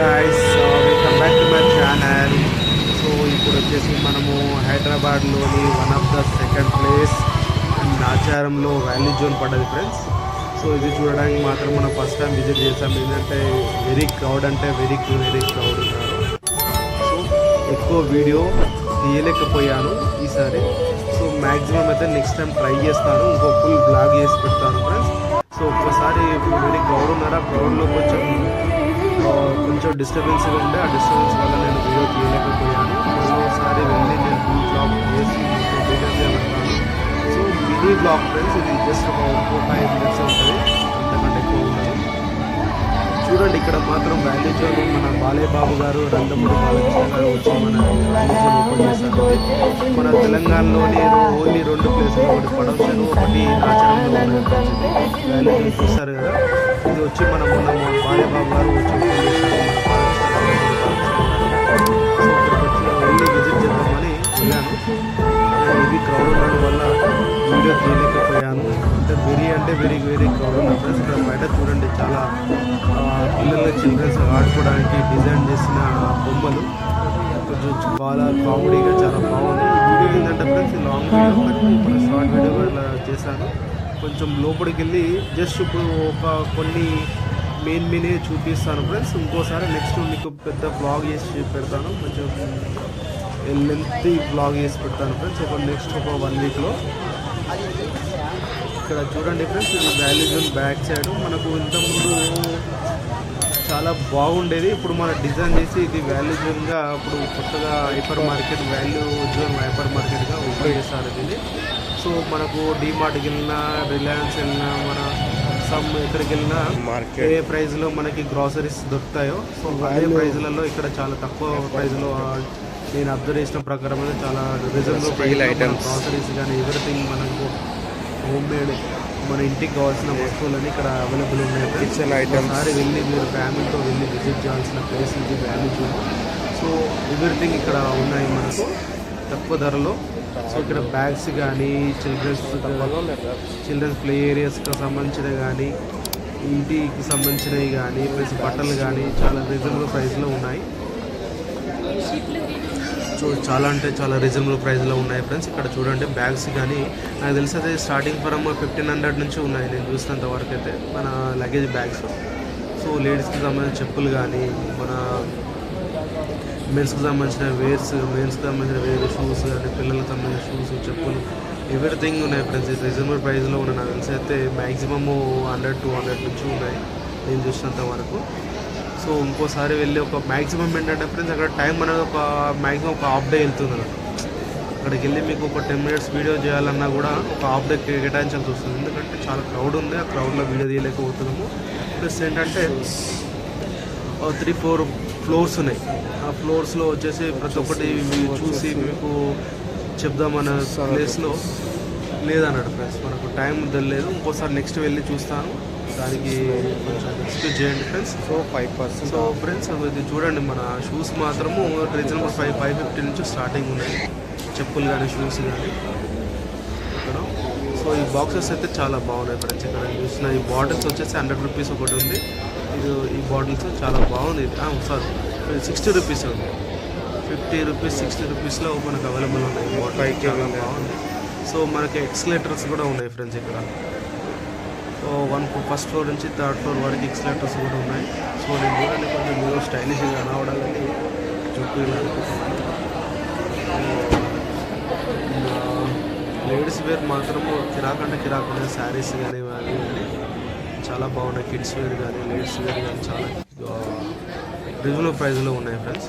guys, welcome back to my channel. So ఇప్పుడు వచ్చేసి మనము హైదరాబాద్లోని one of the second place and నాచారంలో వాల్యూ జోన్ పడ్డది ఫ్రెండ్స్. సో ఇది చూడడానికి మాత్రం మనం ఫస్ట్ టైం విజిట్ చేసాం. ఏంటంటే వెరీ క్రౌడ్ ఉన్నారు. సో ఎక్కువ వీడియో తీయలేకపోయాను ఈసారి. సో మ్యాక్సిమం అయితే నెక్స్ట్ టైం ట్రై చేస్తాను, ఇంకో ఫుల్ బ్లాగ్ చేసి పెడతాను ఫ్రెండ్స్. సో ఒక్కసారి వెరీ క్రౌడ్ ఉన్నారు. ఆ క్రౌడ్లో కొంచెం డిస్టర్బెన్స్గా ఉండే, ఆ డిస్టర్బెన్స్ వల్ల నేను వీడియో తీయలేకపోయాను. ఒకసారి వెళ్ళి నేను ఫుల్ బ్లాగ్ చేసి డీటెయిల్స్ పెడతాను. సో మినీ బ్లాగ్ ఫ్రెండ్స్, ఇది జస్ట్ ఒక 4-5 minutes ఉంటుంది, అంతకంటే ఎక్కువ ఉండదు. చూడండి ఇక్కడ మాత్రం వాల్యూ జోన్ మన బాలయ్య బాబు గారు, రంగమూడి బాలకృష్ణ గారు వచ్చి మన వాల్యూ జోన్ ఓపెన్ చేశారు. మన తెలంగాణలోని ఓన్లీ 2 ప్లేసులు, ఒకటి పడవచెరు, ఒకటి నాచారంలో ఉన్నాయి. వాల్యూ జోన్ చూస్తారు కదా, ఇది వచ్చి మన బాలయ్య బాబు గారు వచ్చి ఓపెన్ చేశారు. సో ఇక్కడికి వచ్చి వెళ్ళి విజిట్ చేద్దామని వెళ్ళాను. ఇది క్రౌడ్ ఉండడం వల్ల వీడియో తీయలేకపోయాను. అంటే వెరీ క్రౌడ్ ఉన్న ఫ్రెండ్స్. ఇక్కడ బయట చూడండి, చాలా పిల్లల చిల్డ్రన్స్ ఆడుకోవడానికి డిజైన్ చేసిన బొమ్మలు కొంచెం చాలా కామెడీగా చాలా బాగుంది. వీడియో ఏంటంటే ఫ్రెండ్స్ లాంగ్ వీడియో, కానీ షార్ట్ వీడియో ఇలా చేశాను. కొంచెం లోపలికి వెళ్ళి జస్ట్ ఇప్పుడు కొన్ని మెయిన్ చూపిస్తాను ఫ్రెండ్స్. ఇంకోసారి నెక్స్ట్ మీకు పెద్ద బ్లాగ్ చేసి పెడతాను, కొంచెం లెంత్ బ్లాగ్ చేసి పెడతాను ఫ్రెండ్స్. నెక్స్ట్ ఒక 1 weekలో. ఇక్కడ చూడండి ఫ్రెండ్స్, ఇది వాల్యూ జోన్ బ్యాక్ సైడ్. మనకు ఇంతకుముందు చాలా బాగుండేది, ఇప్పుడు మన డిజైన్ చేసి ఇది వాల్యూ జోన్గా ఇప్పుడు కొత్తగా వాల్యూ జోన్ హైపర్ మార్కెట్గా ఓపెన్ చేస్తారు దీన్ని. సో మనకు డీమార్ట్కి వెళ్ళినా, రిలయన్స్ వెళ్ళినా, మన ఎక్కడికి వెళ్ళినా మార్కెట్ ఏ ప్రైస్లో మనకి గ్రాసరీస్ దొరుకుతాయో, సో అదే ప్రైజ్లలో ఇక్కడ చాలా తక్కువ ప్రైజ్లో నేను అబ్జర్వ్ చేసిన ప్రకారం అయితే చాలా రీజనబుల్ ప్రైస్ ఐటమ్స్, గ్రాసరీస్ కానీ ఎవ్రీథింగ్ మనకు హోమ్ మేడ్ మన ఇంటికి కావాల్సిన వస్తువులని ఇక్కడ అవైలబుల్ ఉన్నాయి. Kitchen items. ఒకసారి వెళ్ళి మీరు ఫ్యామిలీతో వెళ్ళి విజిట్ చేయాల్సిన ప్లేస్ ఇది వాల్యూ జోన్. సో ఎవ్రీథింగ్ ఇక్కడ ఉన్నాయి మనకు తక్కువ ధరలో. సో ఇక్కడ బ్యాగ్స్ కానీ, చిల్డ్రన్స్ ప్లే ఏరియాస్కి సంబంధించినవి కానీ, ఇంటికి సంబంధించినవి కానీ, ప్లస్ బట్టలు కానీ చాలా రీజనబుల్ ప్రైస్లో ఉన్నాయి. సో చాలా అంటే చాలా రీజనబుల్ ప్రైస్లో ఉన్నాయి ఫ్రెండ్స్. ఇక్కడ చూడండి బ్యాగ్స్ కానీ, నాకు తెలిసి అయితే స్టార్టింగ్ ఫ్రమ్ 1500 నుంచి ఉన్నాయి నేను చూసినంత వరకు అయితే మన లగేజ్ బ్యాగ్స్. సో లేడీస్కి సంబంధించిన చెప్పులు కానీ, మన మెన్స్కి సంబంధించిన మెన్స్కి సంబంధించిన షూస్ కానీ, పిల్లలకు సంబంధించిన షూస్, చెప్పులు, ఎవ్రీథింగ్ ఉన్నాయి ఫ్రెండ్స్. రీజనబుల్ ప్రైస్లో ఉన్నాయి. నాకు తెలిసి అయితే మ్యాక్సిమము 100-200 నుంచి ఉన్నాయి నేను చూసినంత వరకు. సో ఇంకోసారి వెళ్ళి ఒక మ్యాక్సిమం ఏంటంటే ఫ్రెండ్స్, అక్కడ టైం అనేది మ్యాక్సిమం ఒక హాఫ్ డే వెళ్తుంది కదా. అక్కడికి వెళ్ళి మీకు ఒక 10 minutes వీడియో చేయాలన్నా కూడా ఒక హాఫ్ డే కేటాయించాల్సి వస్తుంది, ఎందుకంటే చాలా క్రౌడ్ ఉంది. ఆ క్రౌడ్లో వీడియో తీయలేకపోతున్నాము. ప్లస్ ఏంటంటే 3-4 ఫ్లోర్స్ ఉన్నాయి. ఆ ఫ్లోర్స్లో వచ్చేసి ప్రతి ఒక్కటి చూసి మీకు చెప్దామన్న ప్లేస్లో లేదన్నాడు ఫ్రెండ్స్. మనకు టైం తెలియలేదు. ఇంకోసారి నెక్స్ట్ వెళ్ళి చూస్తాను, దానికి కొంచెం ఎక్స్క్యూజ్ చేయండి ఫ్రెండ్స్. సో 5%. సో ఫ్రెండ్స్ ఇది చూడండి, మన షూస్ మాత్రము రీజనబుల్ 550 నుంచి స్టార్టింగ్ ఉన్నాయి, చెప్పులు కానీ షూస్ కానీ ఇక్కడ. సో ఈ బాక్సెస్ అయితే చాలా బాగున్నాయి ఫ్రెండ్స్. ఇక్కడ చూసిన ఈ బాటిల్స్ వచ్చేసి 100 రూపీస్ ఒకటి ఉంది. ఈ బాటిల్స్ చాలా బాగుంది. సారీ 60 రూపీస్ ఉంది. 50 రూపీస్ 60 రూపీస్లో మనకు అవైలబుల్ ఉన్నాయి. బాటిల్ చాలా బాగుంది. సో మనకి ఎక్స్లేటర్స్ కూడా ఉన్నాయి ఫ్రెండ్స్ ఇక్కడ. సో ఫస్ట్ ఫ్లోర్ నుంచి 3rd floor వరకు ఎక్స్లేటర్స్ కూడా ఉన్నాయి. సో నేను చూడండి కొంచెం మీరు స్టైలిష్గా కనబడాలని చూపించాలనుకుంటున్నాను. లేడీస్ వేర్ మాత్రము కిరాక్ ఉన్నాయి. శారీస్ కానీ అవి కానీ చాలా బాగున్నాయి. కిడ్స్ వేర్ కానీ, లేడీస్ వేర్ కానీ చాలా రీజనబుల్ ప్రైస్లో ఉన్నాయి ఫ్రెండ్స్.